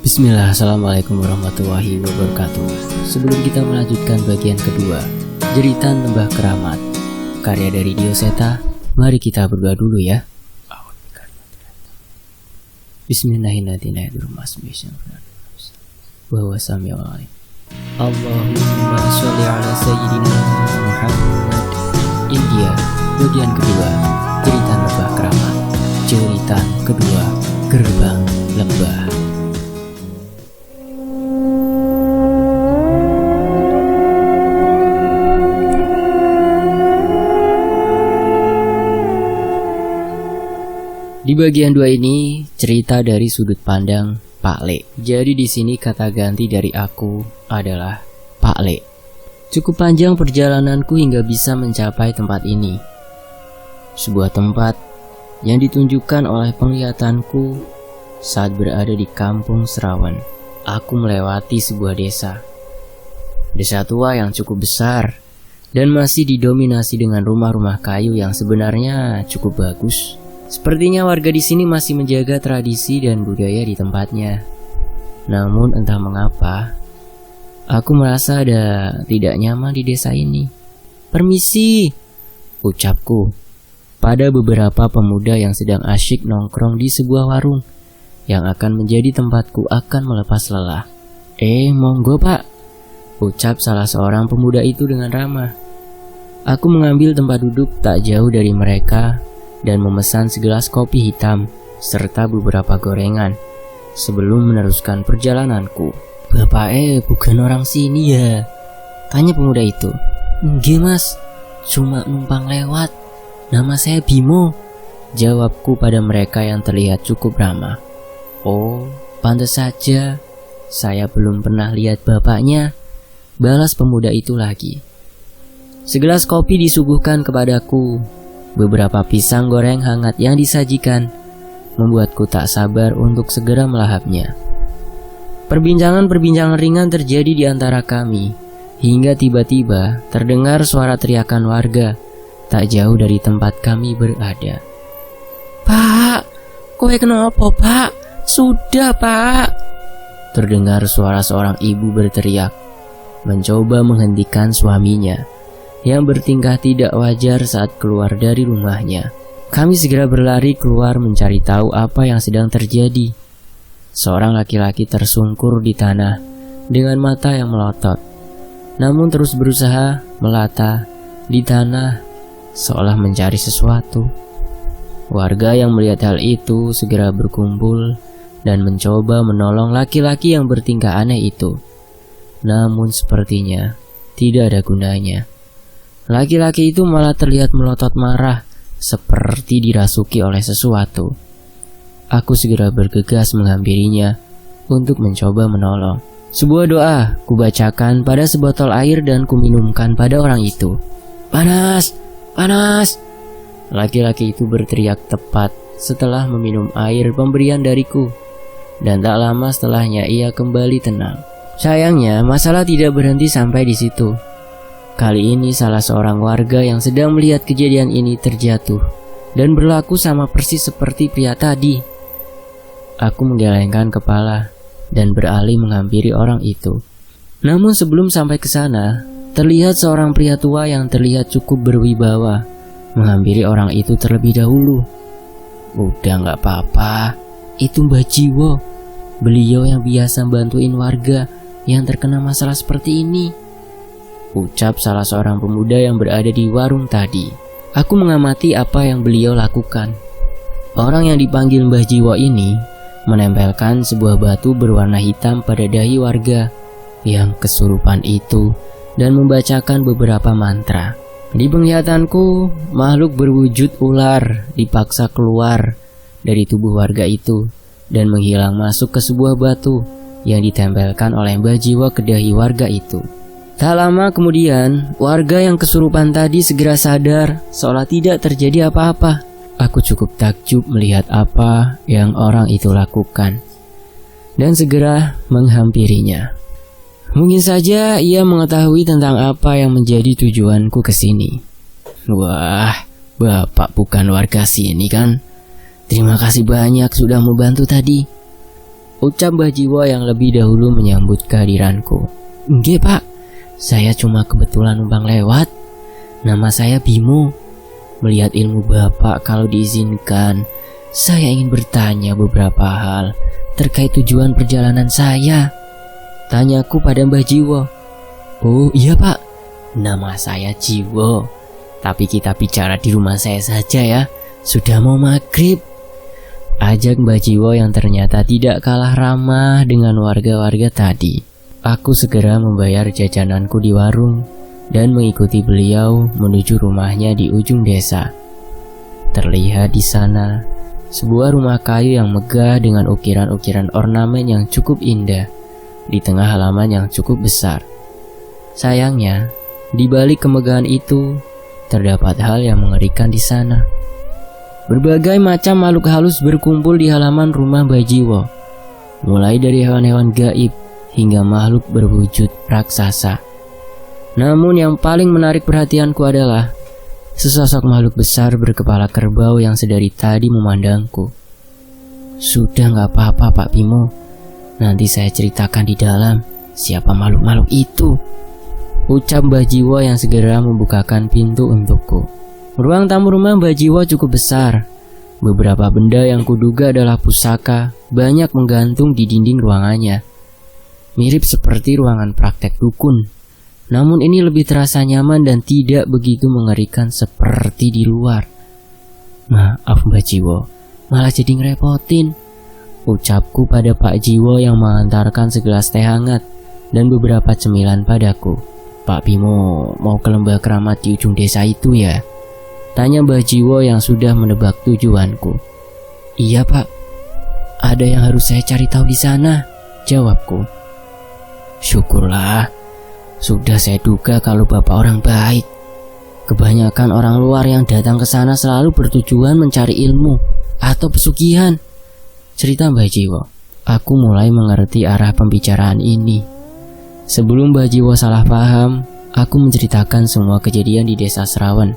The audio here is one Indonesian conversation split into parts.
Bismillah, Assalamualaikum warahmatullahi wabarakatuh. Sebelum kita melanjutkan bagian kedua, Jeritan Lembah Keramat, karya dari Dioseta, mari kita berdoa dulu ya. Bismillahirrahmanirrahim. Wa sami'ul alim. Allahumma sholli ala sayyidina Muhammad. India, bagian kedua, Jeritan Lembah Keramat. Jeritan kedua, Gerbang Lembah. Di bagian 2 ini cerita dari sudut pandang Pak Le. Jadi di sini kata ganti dari aku adalah Pak Le. Cukup panjang perjalananku hingga bisa mencapai tempat ini. Sebuah tempat yang ditunjukkan oleh penglihatanku saat berada di Kampung Serawan. Aku melewati sebuah desa. Desa tua yang cukup besar dan masih didominasi dengan rumah-rumah kayu yang sebenarnya cukup bagus. Sepertinya warga di sini masih menjaga tradisi dan budaya di tempatnya. Namun entah mengapa, aku merasa ada tidak nyaman di desa ini. Permisi, ucapku pada beberapa pemuda yang sedang asyik nongkrong di sebuah warung yang akan menjadi tempatku akan melepas lelah. Monggo pak, ucap salah seorang pemuda itu dengan ramah. Aku mengambil tempat duduk tak jauh dari mereka dan memesan segelas kopi hitam serta beberapa gorengan sebelum meneruskan perjalananku. Bapak bukan orang sini ya? Tanya pemuda itu. Nggih mas, cuma numpang lewat. Nama saya Bimo, jawabku pada mereka yang terlihat cukup ramah. Oh, pantas saja, saya belum pernah lihat bapaknya, balas pemuda itu lagi. Segelas kopi disuguhkan kepadaku. Beberapa pisang goreng hangat yang disajikan membuatku tak sabar untuk segera melahapnya. Perbincangan ringan terjadi di antara kami, hingga tiba-tiba terdengar suara teriakan warga tak jauh dari tempat kami berada. Pak, kowe kenapa pak? Sudah pak, terdengar suara seorang ibu berteriak, mencoba menghentikan suaminya yang bertingkah tidak wajar saat keluar dari rumahnya. Kami segera berlari keluar mencari tahu apa yang sedang terjadi. Seorang laki-laki tersungkur di tanah dengan mata yang melotot, namun terus berusaha melata di tanah seolah mencari sesuatu. Warga yang melihat hal itu segera berkumpul dan mencoba menolong laki-laki yang bertingkah aneh itu. Namun sepertinya tidak ada gunanya. Laki-laki itu malah terlihat melotot marah, seperti dirasuki oleh sesuatu. Aku segera bergegas menghampirinya untuk mencoba menolong. Sebuah doa kubacakan pada sebotol air dan kuminumkan pada orang itu. Panas, panas. Laki-laki itu berteriak tepat setelah meminum air pemberian dariku. Dan tak lama setelahnya ia kembali tenang. Sayangnya masalah tidak berhenti sampai di situ. Kali ini salah seorang warga yang sedang melihat kejadian ini terjatuh dan berlaku sama persis seperti pria tadi. Aku menggelengkan kepala dan beralih menghampiri orang itu. Namun sebelum sampai ke sana, terlihat seorang pria tua yang terlihat cukup berwibawa menghampiri orang itu terlebih dahulu. Udah gak apa-apa, itu Mbah Jiwo. Beliau yang biasa bantuin warga yang terkena masalah seperti ini, ucap salah seorang pemuda yang berada di warung tadi. Aku mengamati apa yang beliau lakukan. Orang yang dipanggil Mbah Jiwo ini menempelkan sebuah batu berwarna hitam pada dahi warga yang kesurupan itu dan membacakan beberapa mantra. Di penglihatanku, makhluk berwujud ular dipaksa keluar dari tubuh warga itu dan menghilang masuk ke sebuah batu yang ditempelkan oleh Mbah Jiwo ke dahi warga itu. Tak lama kemudian, warga yang kesurupan tadi segera sadar seolah tidak terjadi apa-apa. Aku cukup takjub melihat apa yang orang itu lakukan dan segera menghampirinya. Mungkin saja ia mengetahui tentang apa yang menjadi tujuanku ke sini. Wah, bapak bukan warga sini kan? Terima kasih banyak sudah membantu tadi. ucap Mbah Jiwo yang lebih dahulu menyambut kehadiranku. "Nggih Pak, saya cuma kebetulan numpang lewat. Nama saya Bimo. Melihat ilmu Bapak, kalau diizinkan, saya ingin bertanya beberapa hal terkait tujuan perjalanan saya," tanyaku pada Mbah Jiwo. "Oh iya Pak, nama saya Jiwo. Tapi kita bicara di rumah saya saja ya, sudah mau maghrib," ajak Mbah Jiwo yang ternyata tidak kalah ramah dengan warga-warga tadi. Aku segera membayar jajananku di warung dan mengikuti beliau menuju rumahnya di ujung desa. Terlihat di sana sebuah rumah kayu yang megah dengan ukiran-ukiran ornamen yang cukup indah di tengah halaman yang cukup besar. Sayangnya, di balik kemegahan itu terdapat hal yang mengerikan di sana. Berbagai macam makhluk halus berkumpul di halaman rumah Mbah Jiwo, mulai dari hewan-hewan gaib hingga makhluk berwujud raksasa. Namun yang paling menarik perhatianku adalah sesosok makhluk besar berkepala kerbau yang sedari tadi memandangku. "Sudah gak apa-apa Pak Bimo, nanti saya ceritakan di dalam siapa makhluk-makhluk itu," ucap Mbah Jiwo yang segera membukakan pintu untukku. Ruang tamu rumah Mbah Jiwo cukup besar. Beberapa benda yang kuduga adalah pusaka banyak menggantung di dinding ruangannya. Mirip seperti ruangan praktek dukun. Namun ini lebih terasa nyaman dan tidak begitu mengerikan seperti di luar. "Maaf Mbah Jiwo, malah jadi ngerepotin," ucapku pada Pak Jiwo yang mengantarkan segelas teh hangat dan beberapa cemilan padaku. "Pak Bimo mau ke lembah keramat di ujung desa itu ya?" tanya Mbah Jiwo yang sudah menebak tujuanku. "Iya Pak, ada yang harus saya cari tahu di sana," jawabku. "Syukurlah, sudah saya duga kalau Bapak orang baik. Kebanyakan orang luar yang datang ke sana selalu bertujuan mencari ilmu atau pesugihan," cerita Mbah Jiwo. Aku mulai mengerti arah pembicaraan ini. Sebelum Mbah Jiwo salah paham, aku menceritakan semua kejadian di desa Serawen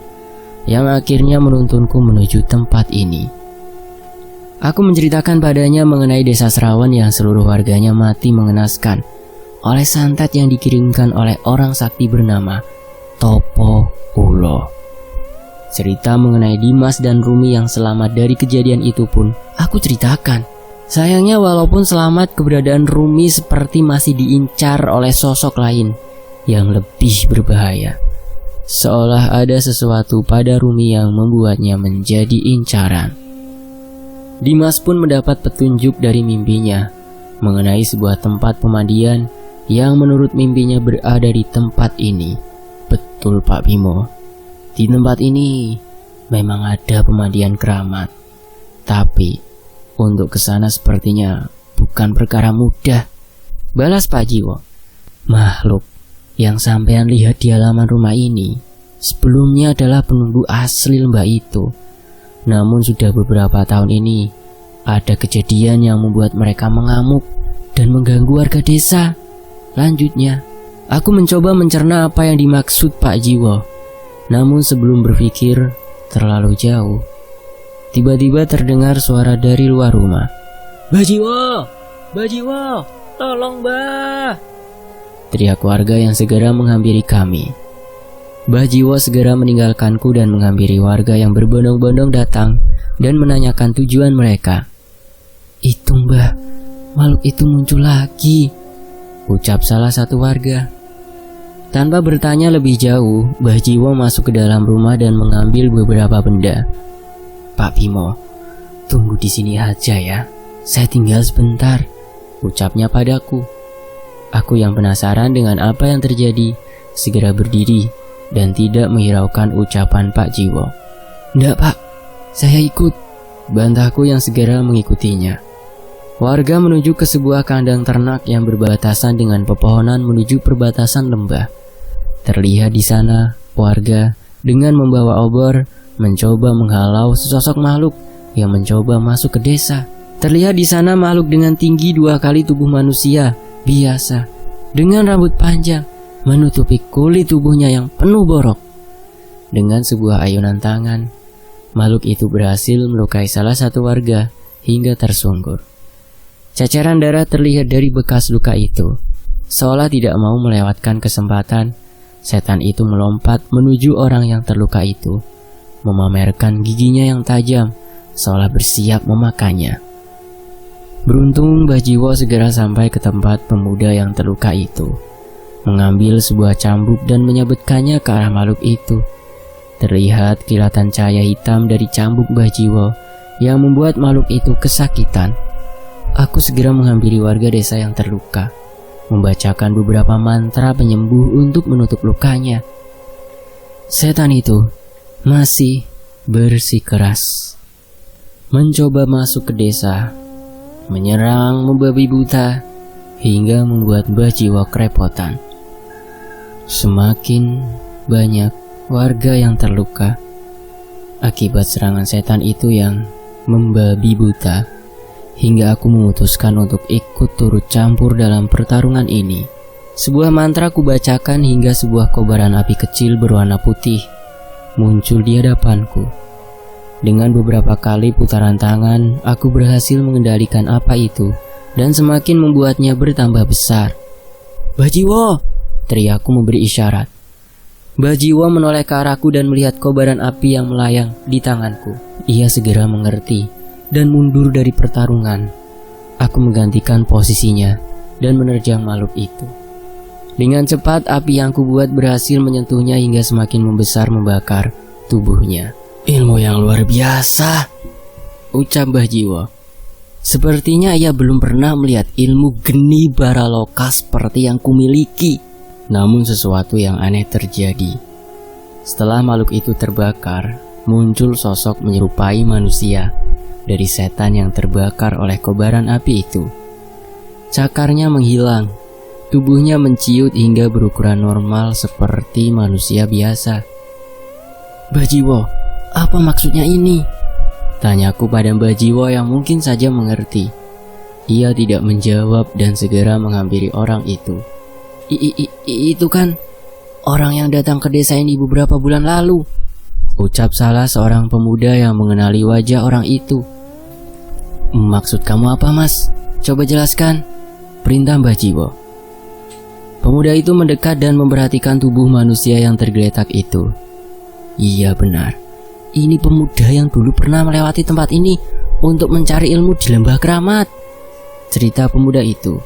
yang akhirnya menuntunku menuju tempat ini. Aku menceritakan padanya mengenai desa Serawen yang seluruh warganya mati mengenaskan oleh santet yang dikirimkan oleh orang sakti bernama Topo Ulo. Cerita mengenai Dimas dan Rumi yang selamat dari kejadian itu pun aku ceritakan. Sayangnya walaupun selamat, keberadaan Rumi seperti masih diincar oleh sosok lain yang lebih berbahaya. Seolah ada sesuatu pada Rumi yang membuatnya menjadi incaran. Dimas pun mendapat petunjuk dari mimpinya mengenai sebuah tempat pemandian yang menurut mimpinya berada di tempat ini. Betul Pak Bimo, di tempat ini memang ada pemandian keramat. Tapi untuk kesana sepertinya bukan perkara mudah, balas Pak Jiwo. Makhluk yang sampean lihat di halaman rumah ini sebelumnya adalah penunggu asli lembah itu. Namun sudah beberapa tahun ini ada kejadian yang membuat mereka mengamuk dan mengganggu warga desa. Lanjutnya, aku mencoba mencerna apa yang dimaksud Pak Jiwo. Namun sebelum berpikir terlalu jauh, tiba-tiba terdengar suara dari luar rumah. "Mbah Jiwo! Mbah Jiwo! Tolong Mbah!" teriak warga yang segera menghampiri kami. Mbah Jiwo segera meninggalkanku dan menghampiri warga yang berbondong-bondong datang dan menanyakan tujuan mereka. "Itu Mbah, makhluk itu muncul lagi," ucap salah satu warga. Tanpa bertanya lebih jauh, Mbah Jiwo masuk ke dalam rumah dan mengambil beberapa benda. "Pak Bimo, tunggu di sini aja ya, saya tinggal sebentar," ucapnya padaku. Aku yang penasaran dengan apa yang terjadi, segera berdiri dan tidak menghiraukan ucapan Pak Jiwo. "Ndak Pak, saya ikut," bantahku yang segera mengikutinya. Warga menuju ke sebuah kandang ternak yang berbatasan dengan pepohonan menuju perbatasan lembah. Terlihat di sana, warga dengan membawa obor mencoba menghalau sesosok makhluk yang mencoba masuk ke desa. Terlihat di sana makhluk dengan tinggi 2 kali tubuh manusia biasa, dengan rambut panjang menutupi kulit tubuhnya yang penuh borok. Dengan sebuah ayunan tangan, makhluk itu berhasil melukai salah satu warga hingga tersungkur. Ceceran darah terlihat dari bekas luka itu. Seolah tidak mau melewatkan kesempatan, setan itu melompat menuju orang yang terluka itu, memamerkan giginya yang tajam, seolah bersiap memakannya. Beruntung Mbah Jiwo segera sampai ke tempat pemuda yang terluka itu, mengambil sebuah cambuk dan menyabetkannya ke arah makhluk itu. Terlihat kilatan cahaya hitam dari cambuk Mbah Jiwo yang membuat makhluk itu kesakitan. Aku segera menghampiri warga desa yang terluka, membacakan beberapa mantra penyembuh untuk menutup lukanya. Setan itu masih bersikeras mencoba masuk ke desa, menyerang, membabi buta, hingga membuat Mbah Jiwo kerepotan. Semakin banyak warga yang terluka akibat serangan setan itu yang membabi buta, hingga aku memutuskan untuk ikut turut campur dalam pertarungan ini. Sebuah mantra kubacakan hingga sebuah kobaran api kecil berwarna putih muncul di hadapanku. Dengan beberapa kali putaran tangan, aku berhasil mengendalikan apa itu dan semakin membuatnya bertambah besar. "Mbah Jiwo!" teriakku memberi isyarat. Mbah Jiwo menoleh ke arahku dan melihat kobaran api yang melayang di tanganku. Ia segera mengerti dan mundur dari pertarungan. Aku menggantikan posisinya dan menerjang makhluk itu. Dengan cepat api yang kubuat berhasil menyentuhnya hingga semakin membesar membakar tubuhnya. "Ilmu yang luar biasa," ucap Mbah Jiwo. Sepertinya ia belum pernah melihat ilmu geni baraloka seperti yang kumiliki. Namun sesuatu yang aneh terjadi. Setelah makhluk itu terbakar, muncul sosok menyerupai manusia dari setan yang terbakar oleh kobaran api itu. Cakarnya menghilang, tubuhnya menciut hingga berukuran normal seperti manusia biasa. "Mbah Jiwo, apa maksudnya ini?" tanyaku pada Mbah Jiwo yang mungkin saja mengerti. Ia tidak menjawab dan segera menghampiri orang itu. Itu kan orang yang datang ke desa ini beberapa bulan lalu," ucap salah seorang pemuda yang mengenali wajah orang itu. "Maksud kamu apa, Mas? Coba jelaskan," perintah Mbah Jiwo. Pemuda itu mendekat dan memperhatikan tubuh manusia yang tergeletak itu. Iya benar, ini pemuda yang dulu pernah melewati tempat ini untuk mencari ilmu di lembah keramat, cerita pemuda itu.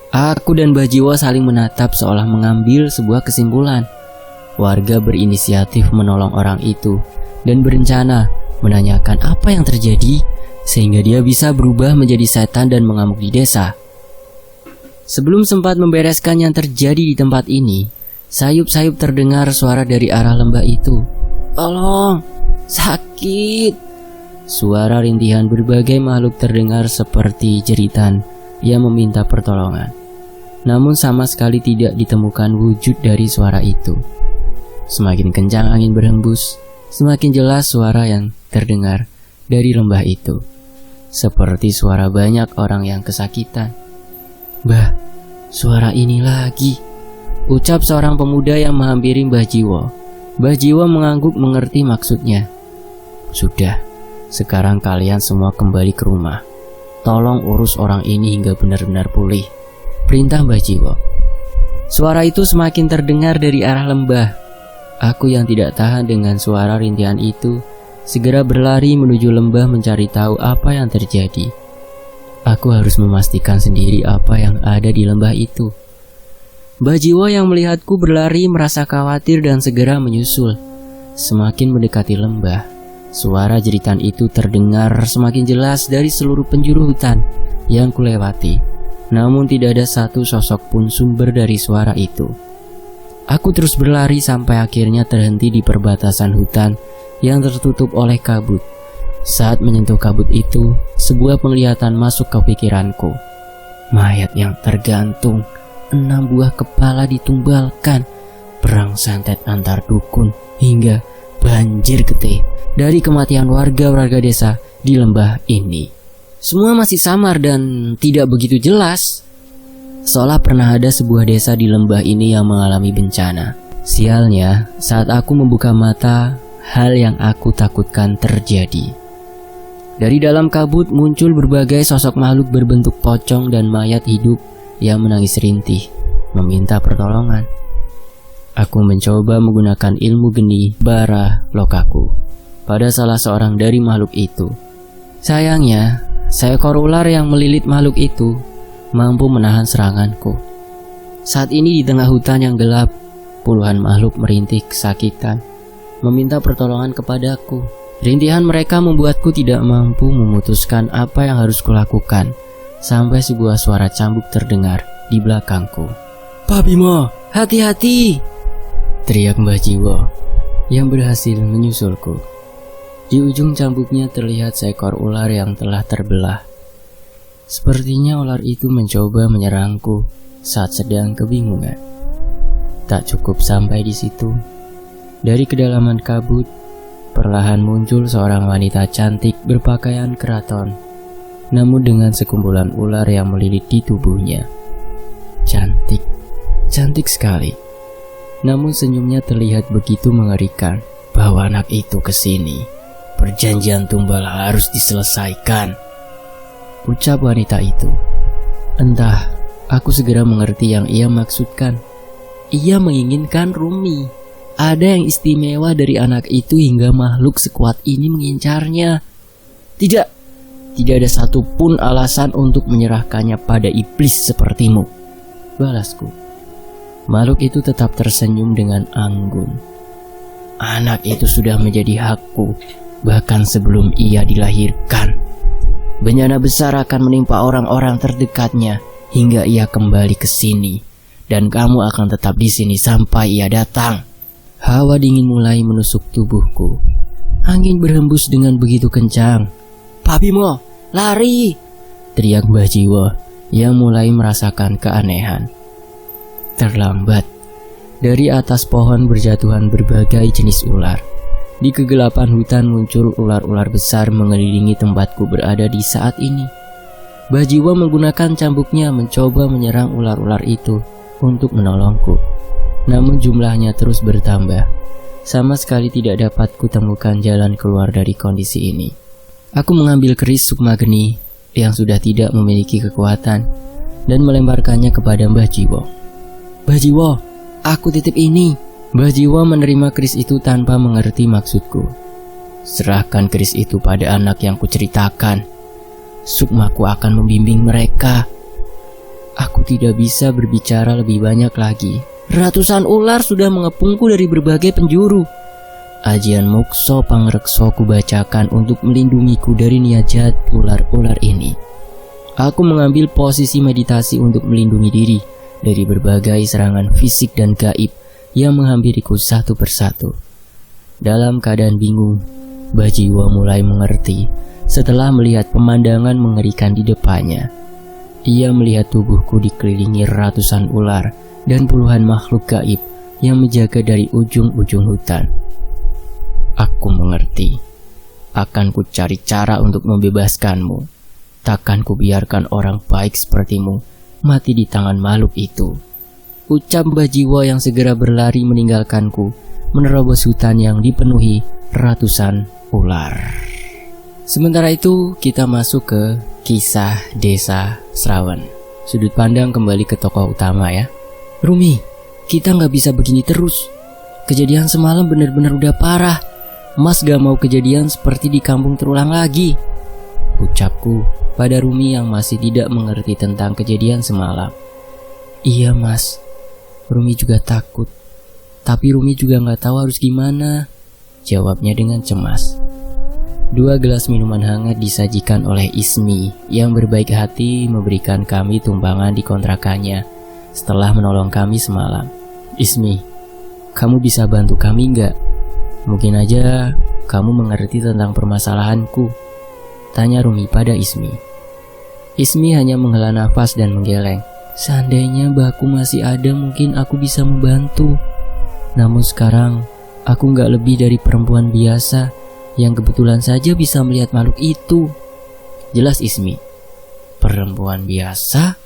Aku dan Mbah Jiwo saling menatap seolah mengambil sebuah kesimpulan. Warga berinisiatif menolong orang itu dan berencana menanyakan apa yang terjadi sehingga dia bisa berubah menjadi setan dan mengamuk di desa. Sebelum sempat membereskan yang terjadi di tempat ini, sayup-sayup terdengar suara dari arah lembah itu. "Tolong, sakit!" Suara rintihan berbagai makhluk terdengar seperti jeritan yang meminta pertolongan. Namun sama sekali tidak ditemukan wujud dari suara itu. Semakin kencang angin berhembus, semakin jelas suara yang terdengar dari lembah itu. Seperti suara banyak orang yang kesakitan. "Mbah, suara ini lagi," ucap seorang pemuda yang menghampiri Mbah Jiwo. Mbah Jiwo mengangguk mengerti maksudnya. "Sudah, sekarang kalian semua kembali ke rumah. Tolong urus orang ini hingga benar-benar pulih," perintah Mbah Jiwo. Suara itu semakin terdengar dari arah lembah. Aku yang tidak tahan dengan suara rintihan itu segera berlari menuju lembah mencari tahu apa yang terjadi. Aku harus memastikan sendiri apa yang ada di lembah itu. Mbah Jiwo yang melihatku berlari merasa khawatir dan segera menyusul. Semakin mendekati lembah, suara jeritan itu terdengar semakin jelas dari seluruh penjuru hutan yang kulewati. Namun tidak ada satu sosok pun sumber dari suara itu. Aku terus berlari sampai akhirnya terhenti di perbatasan hutan yang tertutup oleh kabut. Saat menyentuh kabut itu, sebuah penglihatan masuk ke pikiranku. Mayat yang tergantung, 6 buah kepala ditumbalkan, perang santet antar dukun, hingga banjir getih dari kematian warga-warga desa di lembah ini. Semua masih samar dan tidak begitu jelas. Seolah pernah ada sebuah desa di lembah ini yang mengalami bencana. Sialnya, saat aku membuka mata, hal yang aku takutkan terjadi. Dari dalam kabut muncul berbagai sosok makhluk berbentuk pocong dan mayat hidup yang menangis rintih, meminta pertolongan. Aku mencoba menggunakan ilmu geni bara lokaku pada salah seorang dari makhluk itu. Sayangnya, seekor ular yang melilit makhluk itu mampu menahan seranganku. Saat ini di tengah hutan yang gelap, puluhan makhluk merintih kesakitan, meminta pertolongan kepadaku. Rintihan mereka membuatku tidak mampu memutuskan apa yang harus kulakukan, sampai sebuah suara cambuk terdengar di belakangku. "Pak Bimo, hati-hati!" teriak Mbah Jiwo yang berhasil menyusulku. Di ujung cambuknya terlihat seekor ular yang telah terbelah. Sepertinya ular itu mencoba menyerangku saat sedang kebingungan. Tak cukup sampai di situ. Dari kedalaman kabut, perlahan muncul seorang wanita cantik berpakaian keraton, namun dengan sekumpulan ular yang melilit di tubuhnya. Cantik, cantik sekali. Namun senyumnya terlihat begitu mengerikan. "Bawa anak itu ke sini. Perjanjian tumbal harus diselesaikan," ucap wanita itu. Entah, aku segera mengerti yang ia maksudkan. Ia menginginkan Rumi. Ada yang istimewa dari anak itu hingga makhluk sekuat ini mengincarnya. Tidak ada satupun alasan untuk menyerahkannya pada iblis sepertimu, balasku. Makhluk itu tetap tersenyum dengan anggun. "Anak itu sudah menjadi hakku, bahkan sebelum ia dilahirkan. Bencana besar akan menimpa orang-orang terdekatnya hingga ia kembali ke sini, dan kamu akan tetap di sini sampai ia datang." Hawa dingin mulai menusuk tubuhku. Angin berhembus dengan begitu kencang. "Pak Bimo, lari!" teriak Mbah Jiwo yang mulai merasakan keanehan. Terlambat. Dari atas pohon berjatuhan berbagai jenis ular. Di kegelapan hutan muncul ular-ular besar mengelilingi tempatku berada di saat ini. Mbah Jiwo menggunakan cambuknya mencoba menyerang ular-ular itu untuk menolongku. Namun jumlahnya terus bertambah. Sama sekali tidak dapat kutemukan jalan keluar dari kondisi ini. Aku mengambil keris sukma geni yang sudah tidak memiliki kekuatan dan melemparkannya kepada Mbah Jiwo. "Mbah Jiwo, aku titip ini." Mbah Jiwo menerima keris itu tanpa mengerti maksudku. "Serahkan keris itu pada anak yang kuceritakan. Sukmaku akan membimbing mereka." Aku tidak bisa berbicara lebih banyak lagi. Ratusan ular sudah mengepungku dari berbagai penjuru. Ajian Mokso Pangrekso kubacakan untuk melindungiku dari niat jahat ular-ular ini. Aku mengambil posisi meditasi untuk melindungi diri dari berbagai serangan fisik dan gaib yang menghampiriku satu persatu. Dalam keadaan bingung, Mbah Jiwo mulai mengerti setelah melihat pemandangan mengerikan di depannya. Ia melihat tubuhku dikelilingi ratusan ular dan puluhan makhluk gaib yang menjaga dari ujung-ujung hutan. Aku mengerti. Akan ku cari cara untuk membebaskanmu. Takkan ku biarkan orang baik sepertimu mati di tangan makhluk itu, ucap Mbah Jiwo yang segera berlari meninggalkanku, menerobos hutan yang dipenuhi ratusan ular. Sementara itu kita masuk ke kisah desa Srawen. Sudut pandang kembali ke tokoh utama ya. "Rumi, kita gak bisa begini terus. Kejadian semalam benar-benar udah parah. Mas gak mau kejadian seperti di kampung terulang lagi," ucapku pada Rumi yang masih tidak mengerti tentang kejadian semalam. "Iya mas," Rumi juga takut. Tapi Rumi juga gak tahu harus gimana, jawabnya dengan cemas. 2 gelas minuman hangat disajikan oleh Ismi yang berbaik hati memberikan kami tumpangan di kontrakannya setelah menolong kami semalam. "Ismi, kamu bisa bantu kami nggak? Mungkin aja kamu mengerti tentang permasalahanku," tanya Rumi pada Ismi. Ismi hanya menghela nafas dan menggeleng. "Seandainya mbahku masih ada mungkin aku bisa membantu. Namun sekarang aku nggak lebih dari perempuan biasa yang kebetulan saja bisa melihat makhluk itu," jelas Ismi. "Perempuan biasa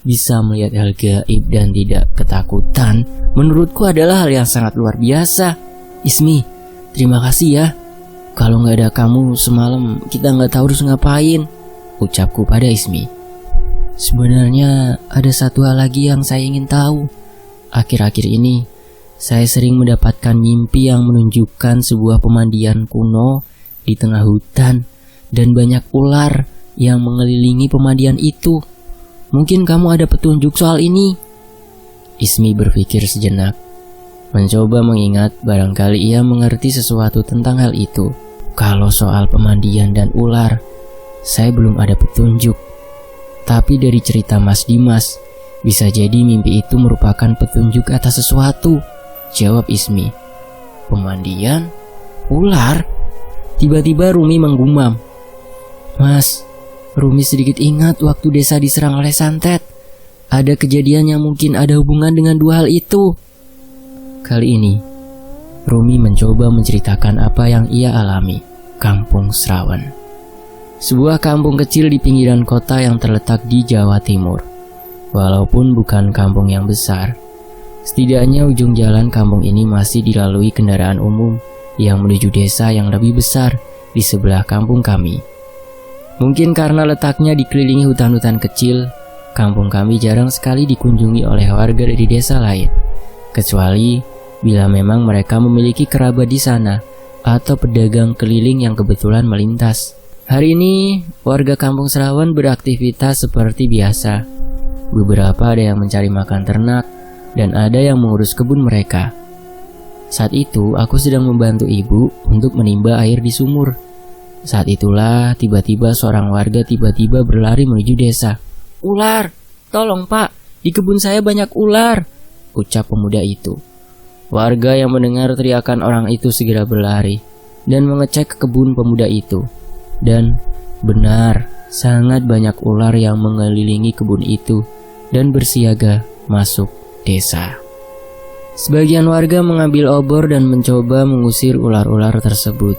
bisa melihat hal gaib dan tidak ketakutan, menurutku adalah hal yang sangat luar biasa. Ismi, terima kasih ya. Kalau nggak ada kamu semalam kita nggak tahu harus ngapain, ucapku pada Ismi. Sebenarnya ada satu hal lagi yang saya ingin tahu. Akhir-akhir ini saya sering mendapatkan mimpi yang menunjukkan sebuah pemandian kuno di tengah hutan dan banyak ular yang mengelilingi pemandian itu. Mungkin kamu ada petunjuk soal ini? Ismi berpikir sejenak, mencoba mengingat barangkali ia mengerti sesuatu tentang hal itu. Kalau soal pemandian dan ular, saya belum ada petunjuk. Tapi dari cerita Mas Dimas, bisa jadi mimpi itu merupakan petunjuk atas sesuatu, jawab Ismi. Pemandian? Ular? Tiba-tiba Rumi menggumam. Mas, Rumi sedikit ingat waktu desa diserang oleh santet. Ada kejadian yang mungkin ada hubungan dengan dua hal itu. Kali ini, Rumi mencoba menceritakan apa yang ia alami. Kampung Srawan, sebuah kampung kecil di pinggiran kota yang terletak di Jawa Timur. Walaupun bukan kampung yang besar, setidaknya ujung jalan kampung ini masih dilalui kendaraan umum yang menuju desa yang lebih besar di sebelah kampung kami. Mungkin karena letaknya dikelilingi hutan-hutan kecil, kampung kami jarang sekali dikunjungi oleh warga dari desa lain, kecuali bila memang mereka memiliki kerabat di sana atau pedagang keliling yang kebetulan melintas. Hari ini, warga kampung Srawan beraktivitas seperti biasa. Beberapa ada yang mencari makan ternak, dan ada yang mengurus kebun mereka. Saat itu, aku sedang membantu ibu untuk menimba air di sumur. Saat itulah, tiba-tiba seorang warga tiba-tiba berlari menuju desa. Ular! Tolong pak, di kebun saya banyak ular, ucap pemuda itu. Warga yang mendengar teriakan orang itu segera berlari dan mengecek ke kebun pemuda itu. Dan benar, sangat banyak ular yang mengelilingi kebun itu dan bersiaga masuk desa. Sebagian warga mengambil obor dan mencoba mengusir ular-ular tersebut.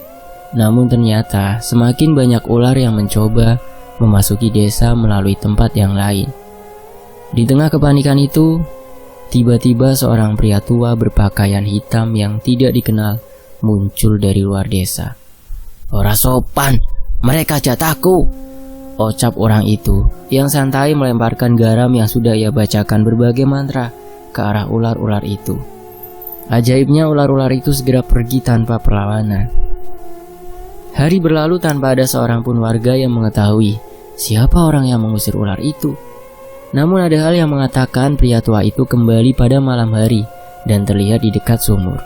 Namun ternyata semakin banyak ular yang mencoba memasuki desa melalui tempat yang lain. Di tengah kepanikan itu, tiba-tiba seorang pria tua berpakaian hitam yang tidak dikenal muncul dari luar desa. Ora sopan, mereka jatahku, ucap orang itu yang santai melemparkan garam yang sudah ia bacakan berbagai mantra ke arah ular-ular itu. Ajaibnya ular-ular itu segera pergi tanpa perlawanan. Hari berlalu tanpa ada seorang pun warga yang mengetahui siapa orang yang mengusir ular itu. Namun ada hal yang mengatakan pria tua itu kembali pada malam hari dan terlihat di dekat sumur.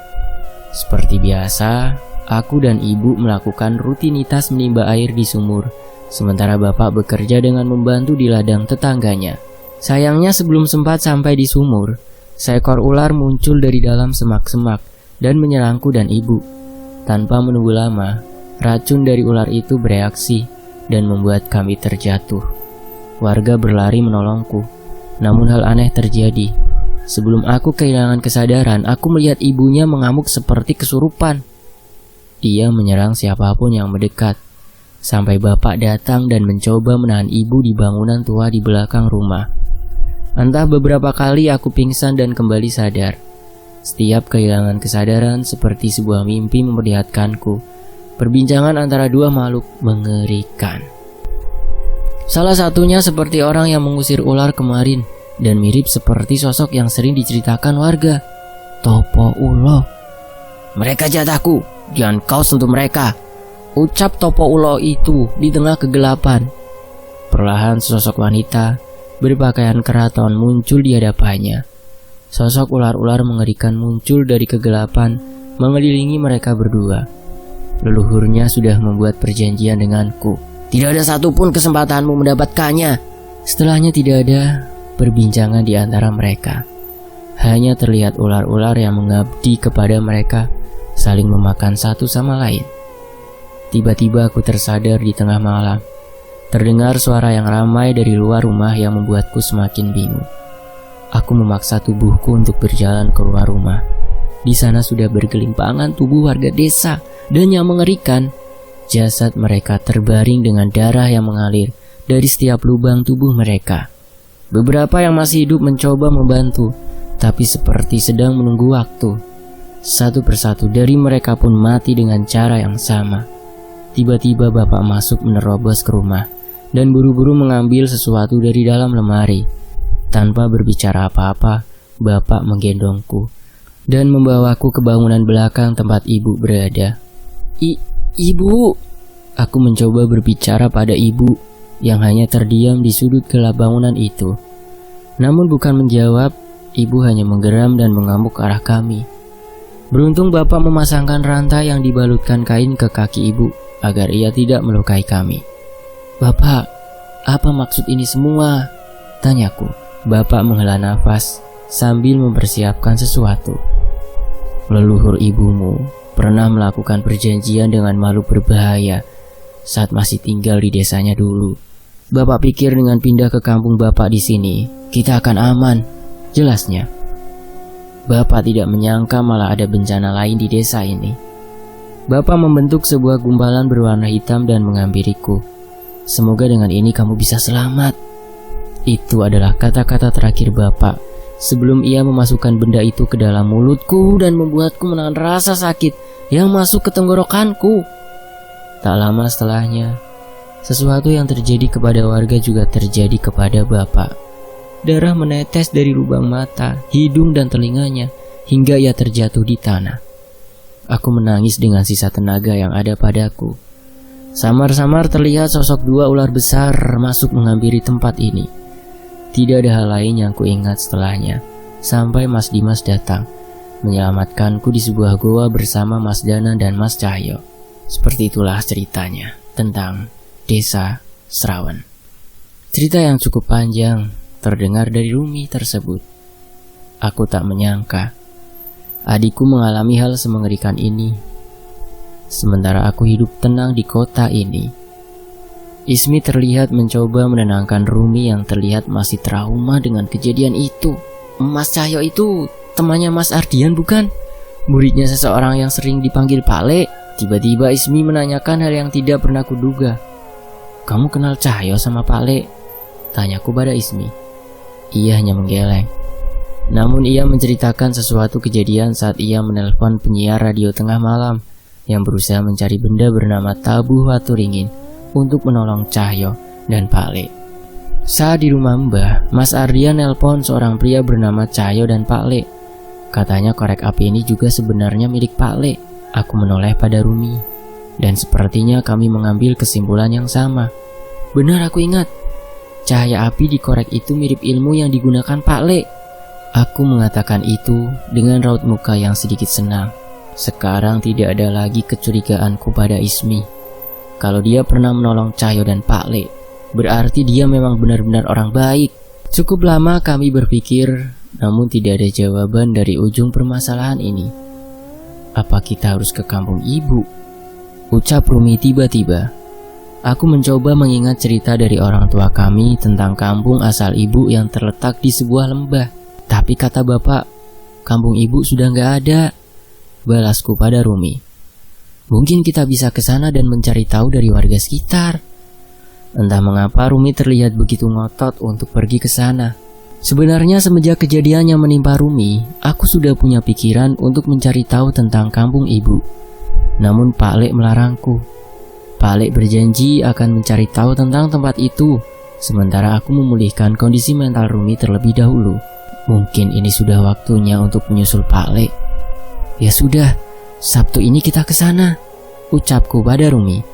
Seperti biasa, aku dan ibu melakukan rutinitas menimba air di sumur, sementara bapak bekerja dengan membantu di ladang tetangganya. Sayangnya sebelum sempat sampai di sumur, seekor ular muncul dari dalam semak-semak dan menyerangku dan ibu. Tanpa menunggu lama, racun dari ular itu bereaksi dan membuat kami terjatuh. Warga berlari menolongku, namun hal aneh terjadi. Sebelum aku kehilangan kesadaran, aku melihat ibunya mengamuk seperti kesurupan. Ia menyerang siapapun yang mendekat, sampai bapak datang dan mencoba menahan ibu di bangunan tua di belakang rumah. Entah beberapa kali aku pingsan dan kembali sadar. Setiap kehilangan kesadaran seperti sebuah mimpi memperlihatkanku perbincangan antara dua makhluk mengerikan. Salah satunya seperti orang yang mengusir ular kemarin dan mirip seperti sosok yang sering diceritakan warga. Topo Ulo. Mereka jatahku, jangan kau sentuh mereka, ucap Topo Ulo itu di tengah kegelapan. Perlahan sosok wanita berpakaian keraton muncul di hadapannya. Sosok ular-ular mengerikan muncul dari kegelapan mengelilingi mereka berdua. Leluhurnya sudah membuat perjanjian denganku. Tidak ada satupun kesempatanmu mendapatkannya. Setelahnya tidak ada perbincangan di antara mereka. Hanya terlihat ular-ular yang mengabdi kepada mereka, saling memakan satu sama lain. Tiba-tiba aku tersadar di tengah malam. Terdengar suara yang ramai dari luar rumah yang membuatku semakin bingung. Aku memaksa tubuhku untuk berjalan keluar rumah. Di sana sudah bergelimpangan tubuh warga desa, dan yang mengerikan, jasad mereka terbaring dengan darah yang mengalir dari setiap lubang tubuh mereka. Beberapa yang masih hidup mencoba membantu, tapi seperti sedang menunggu waktu. Satu persatu dari mereka pun mati dengan cara yang sama. tiba-tiba bapak masuk menerobos ke rumah dan buru-buru mengambil sesuatu dari dalam lemari. Tanpa berbicara apa-apa, bapak menggendongku dan membawaku ke bangunan belakang tempat ibu berada. Ibu, aku mencoba berbicara pada ibu yang hanya terdiam di sudut gelap bangunan itu. Namun bukan menjawab, ibu hanya menggeram dan mengamuk ke arah kami. Beruntung bapak memasangkan rantai yang dibalutkan kain ke kaki ibu agar ia tidak melukai kami. "Bapak, apa maksud ini semua?" tanyaku. Bapak menghela nafas sambil mempersiapkan sesuatu. "Leluhur ibumu pernah melakukan perjanjian dengan makhluk berbahaya saat masih tinggal di desanya dulu. Bapak pikir dengan pindah ke kampung bapak di sini, kita akan aman," jelasnya. Bapak tidak menyangka malah ada bencana lain di desa ini. Bapak membentuk sebuah gumpalan berwarna hitam dan menghampiriku. "Semoga dengan ini kamu bisa selamat." Itu adalah kata-kata terakhir bapak sebelum ia memasukkan benda itu ke dalam mulutku dan membuatku menahan rasa sakit yang masuk ke tenggorokanku. Tak lama setelahnya, sesuatu yang terjadi kepada warga juga terjadi kepada bapak. Darah menetes dari lubang mata, hidung dan telinganya hingga ia terjatuh di tanah. Aku menangis dengan sisa tenaga yang ada padaku. Samar-samar terlihat sosok dua ular besar masuk menghampiri tempat ini. Tidak ada hal lain yang kuingat setelahnya, sampai Mas Dimas datang, menyelamatkanku di sebuah goa bersama Mas Dana dan Mas Cahyo. Seperti itulah ceritanya tentang Desa Serawen. Cerita yang cukup panjang terdengar dari Rumi tersebut. Aku tak menyangka adikku mengalami hal semengerikan ini, sementara aku hidup tenang di kota ini. Ismi terlihat mencoba menenangkan Rumi yang terlihat masih trauma dengan kejadian itu. "Mas Cahyo itu temannya Mas Ardian bukan? Muridnya seseorang yang sering dipanggil Pale." Tiba-tiba Ismi menanyakan hal yang tidak pernah kuduga. "Kamu kenal Cahyo sama Pale?" tanyaku pada Ismi. Ia hanya menggeleng. Namun ia menceritakan sesuatu kejadian saat ia menelpon penyiar radio tengah malam yang berusaha mencari benda bernama tabuh watu ringin untuk menolong Cahyo dan Pale. Saat di rumah Mbah, Mas Ardian nelpon seorang pria bernama Cahyo dan Pale. Katanya korek api ini juga sebenarnya milik Pale. Aku menoleh pada Rumi, dan sepertinya kami mengambil kesimpulan yang sama. Benar, aku ingat. Cahaya api di korek itu mirip ilmu yang digunakan Pak Le. Aku mengatakan itu dengan raut muka yang sedikit senang. Sekarang tidak ada lagi kecurigaanku pada Ismi. Kalau dia pernah menolong Cahyo dan Pak Le, berarti dia memang benar-benar orang baik. Cukup lama kami berpikir, namun tidak ada jawaban dari ujung permasalahan ini. Apa kita harus ke kampung ibu? Ucap Rumi tiba-tiba. Aku mencoba mengingat cerita dari orang tua kami tentang kampung asal ibu yang terletak di sebuah lembah. Tapi kata bapak, kampung ibu sudah nggak ada. Balasku pada Rumi. Mungkin kita bisa ke sana dan mencari tahu dari warga sekitar. Entah mengapa Rumi terlihat begitu ngotot untuk pergi ke sana. Sebenarnya semenjak kejadian yang menimpa Rumi, aku sudah punya pikiran untuk mencari tahu tentang kampung ibu. Namun Pak Lek melarangku. Pak Lek berjanji akan mencari tahu tentang tempat itu, sementara aku memulihkan kondisi mental Rumi terlebih dahulu. Mungkin ini sudah waktunya untuk menyusul Pak Lek. Ya sudah, Sabtu ini kita ke sana, ucapku pada Rumi.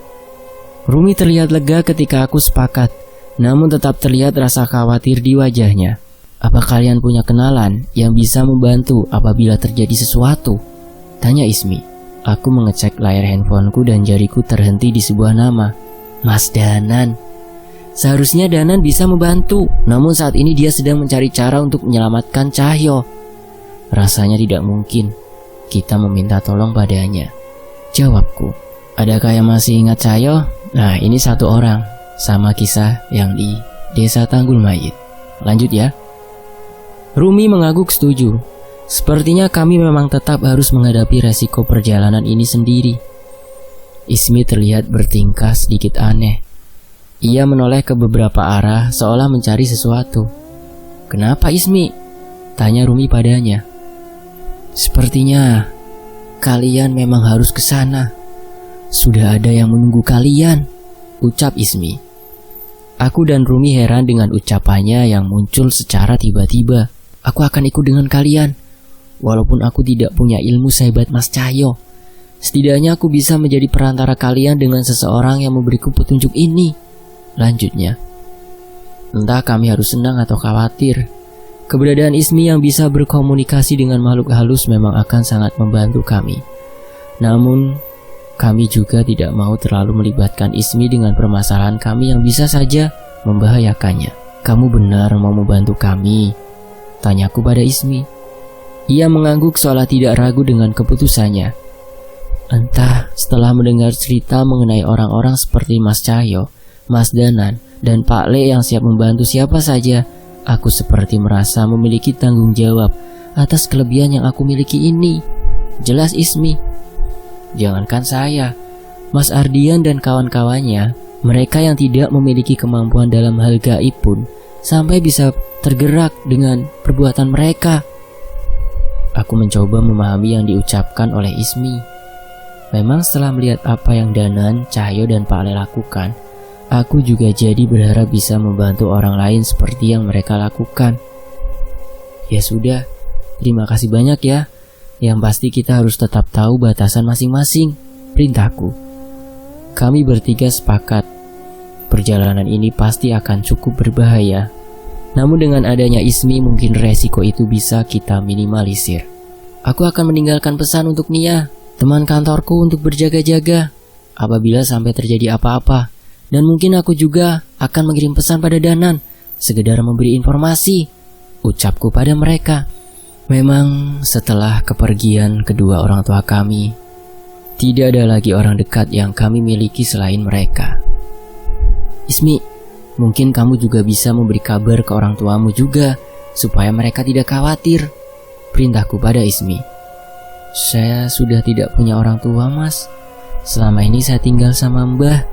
Rumi terlihat lega ketika aku sepakat, namun tetap terlihat rasa khawatir di wajahnya. Apa kalian punya kenalan yang bisa membantu apabila terjadi sesuatu? Tanya Ismi. Aku mengecek layar handphoneku dan jariku terhenti di sebuah nama. Mas Danan. Seharusnya Danan bisa membantu, namun saat ini dia sedang mencari cara untuk menyelamatkan Cahyo. Rasanya tidak mungkin kita meminta tolong padanya, jawabku. Adakah yang masih ingat Cahyo? Nah, ini satu orang, sama kisah yang di Desa Tanggul Mayit. Lanjut ya. Rumi mengangguk setuju. Sepertinya kami memang tetap harus menghadapi resiko perjalanan ini sendiri. Ismi terlihat bertingkah sedikit aneh. Ia menoleh ke beberapa arah seolah mencari sesuatu. Kenapa Ismi? Tanya Rumi padanya. Sepertinya kalian memang harus ke sana. Sudah ada yang menunggu kalian, ucap Ismi. Aku dan Rumi heran dengan ucapannya yang muncul secara tiba-tiba. Aku akan ikut dengan kalian, walaupun aku tidak punya ilmu sehebat Mas Cahyo. Setidaknya aku bisa menjadi perantara kalian dengan seseorang yang memberiku petunjuk ini, lanjutnya. Entah kami harus senang atau khawatir, keberadaan Ismi yang bisa berkomunikasi dengan makhluk halus memang akan sangat membantu kami. Namun, kami juga tidak mau terlalu melibatkan Ismi dengan permasalahan kami yang bisa saja membahayakannya. Kamu benar mau membantu kami? Tanyaku pada Ismi. Ia mengangguk seolah tidak ragu dengan keputusannya. Entah setelah mendengar cerita mengenai orang-orang seperti Mas Cahyo, Mas Danan, dan Pak Le yang siap membantu siapa saja, aku seperti merasa memiliki tanggung jawab atas kelebihan yang aku miliki ini. Jelas Ismi. Jangankan saya, Mas Ardian dan kawan-kawannya, mereka yang tidak memiliki kemampuan dalam hal gaib pun sampai bisa tergerak dengan perbuatan mereka. Aku mencoba memahami yang diucapkan oleh Ismi. Memang setelah melihat apa yang Danan, Cahyo, dan Pak Le lakukan, aku juga jadi berharap bisa membantu orang lain seperti yang mereka lakukan. Ya sudah, terima kasih banyak ya. Yang pasti kita harus tetap tahu batasan masing-masing, perintahku. Kami bertiga sepakat, perjalanan ini pasti akan cukup berbahaya. Namun dengan adanya Ismi mungkin resiko itu bisa kita minimalisir. Aku akan meninggalkan pesan untuk Nia, teman kantorku, untuk berjaga-jaga apabila sampai terjadi apa-apa. Dan mungkin aku juga akan mengirim pesan pada Danan, sekedar memberi informasi, ucapku pada mereka. Memang setelah kepergian kedua orang tua kami, tidak ada lagi orang dekat yang kami miliki selain mereka. Ismi, mungkin kamu juga bisa memberi kabar ke orang tuamu juga, supaya mereka tidak khawatir, perintahku pada Ismi. Saya sudah tidak punya orang tua, Mas. Selama ini saya tinggal sama Mbah,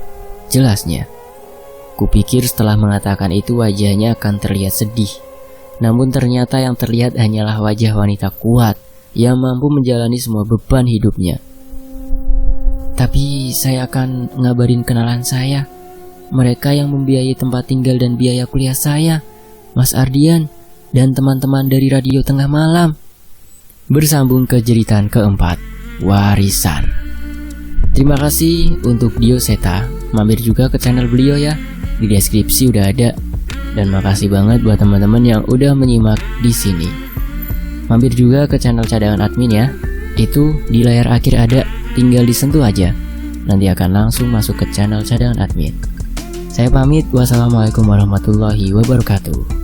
jelasnya. Kupikir setelah mengatakan itu wajahnya akan terlihat sedih. Namun ternyata yang terlihat hanyalah wajah wanita kuat yang mampu menjalani semua beban hidupnya. Tapi saya akan ngabarin kenalan saya, mereka yang membiayai tempat tinggal dan biaya kuliah saya, Mas Ardian, dan teman-teman dari Radio Tengah Malam. Bersambung ke jeritan keempat, warisan. Terima kasih untuk Dio Seta. Mampir juga ke channel beliau ya, di deskripsi udah ada. Dan makasih banget buat teman-teman yang udah menyimak di sini. Mampir juga ke channel cadangan admin ya. Itu di layar akhir ada, tinggal disentuh aja. Nanti akan langsung masuk ke channel cadangan admin. Saya pamit, wassalamualaikum warahmatullahi wabarakatuh.